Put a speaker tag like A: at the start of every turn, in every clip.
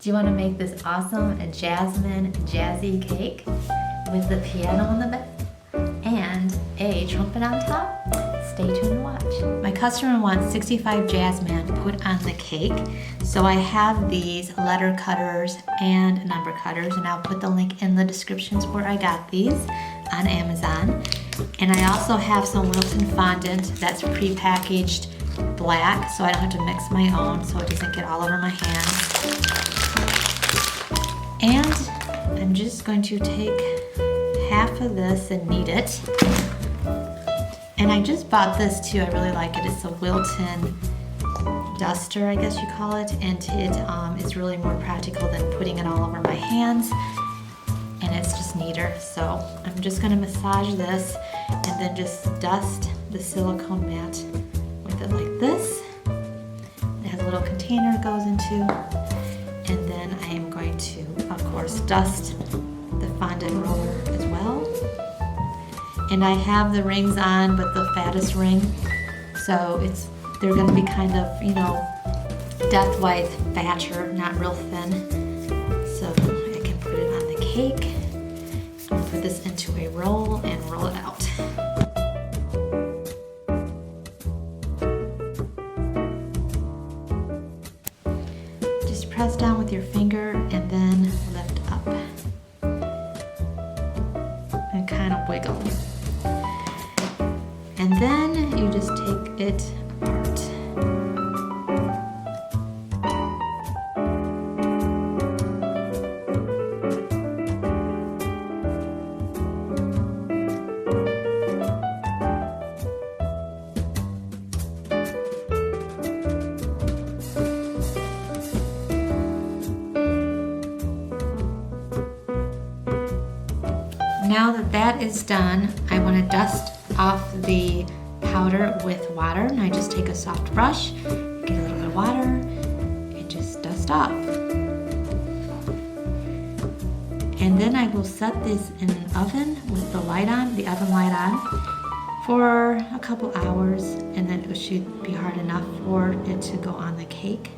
A: Do you want to make this awesome jasmine jazzy cake with the piano on the back and a trumpet on top? Stay tuned and watch. My customer wants 65 jasmine put on the cake. So I have these letter cutters and number cutters, and I'll put the link in the descriptions where I got these on Amazon. And I also have some Wilton fondant that's pre-packaged black, so I don't have to mix my own so it doesn't get all over my hands. And I'm just going to take half of this and knead it. And I just bought this too, I really like it. It's a Wilton duster, I guess you call it. And it's really more practical than putting it all over my hands. And it's just neater. So I'm just gonna massage this and then just dust the silicone mat with it like this. It has a little container it goes into. And then I am going to, of course, dust the fondant roller as well. And I have the rings on, but the fattest ring. So they're gonna be kind of, you know, death white fatter, not real thin. So I can put it on the cake. I'm gonna put this into a roll and roll it out. Just press down with your finger and then lift up. And kind of wiggle. And then you just take it apart. Now that that is done, I want to dust off the powder with water, and I just take a soft brush, get a little bit of water, and just dust off. And then I will set this in an oven with the oven light on, for a couple hours, and then it should be hard enough for it to go on the cake.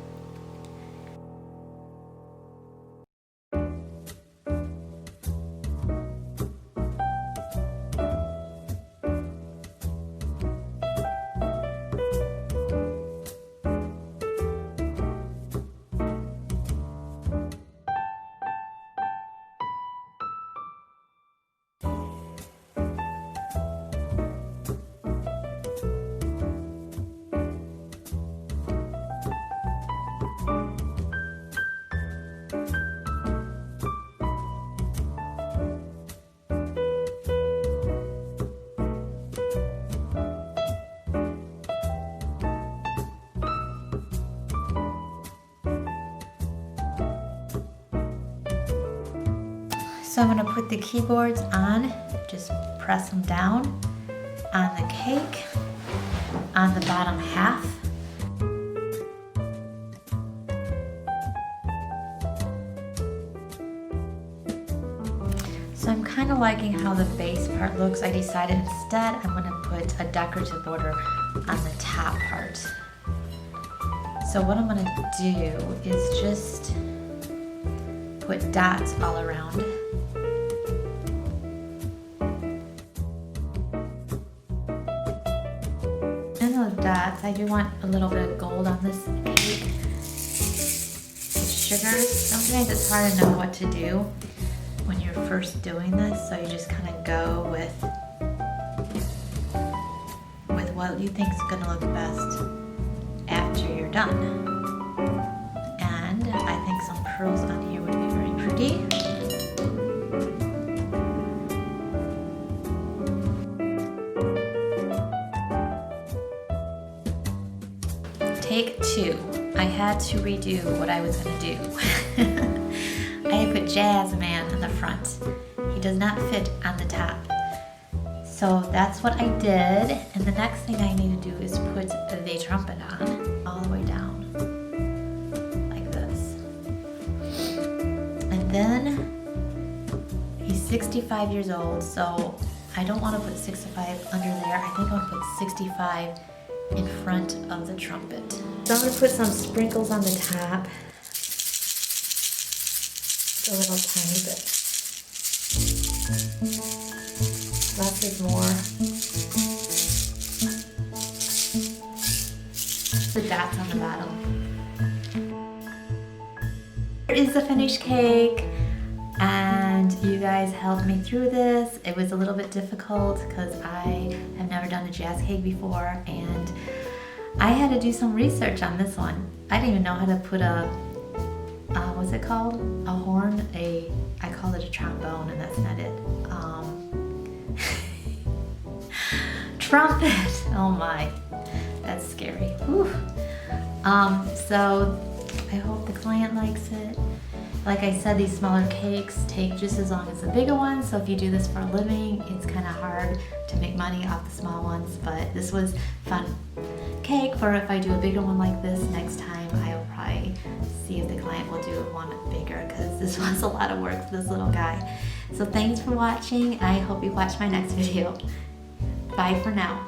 A: So I'm going to put the keyboards on, just press them down on the cake, on the bottom half. So I'm kind of liking how the base part looks. I decided instead I'm going to put a decorative border on the top part. So what I'm going to do is just put dots all around. Dots. I do want a little bit of gold on this cake. With sugars. Sometimes it's hard to know what to do when you're first doing this, so you just kind of go with what you think is going to look best after you're done. And I think some pearls on here would be very pretty. Take two. I had to redo what I was going to do. I put Jazzman on the front. He does not fit on the top. So that's what I did. And the next thing I need to do is put the trumpet on all the way down. Like this. And then he's 65 years old, so I don't want to put 65 under there. I think I'll put 65 in front of the trumpet. So I'm going to put some sprinkles on the top. Just a little tiny bit. Less is more. The dots on the bottom. Here is the finished cake, and you guys helped me through this. It was a little bit difficult because I have never done a jazz cake before, and I had to do some research on this one. I didn't even know how to put a, what's it called? A horn? I call it a trombone, and that's not it. Trumpet! Oh my, that's scary. Whew. So I hope the client likes it. Like I said, these smaller cakes take just as long as the bigger ones, so if you do this for a living, it's kind of hard to make money off the small ones, but this was fun cake for if I do a bigger one like this next time. I will probably see if the client will do one bigger, because this was a lot of work for this little guy. So thanks for watching. I hope you watch my next video. Bye for now.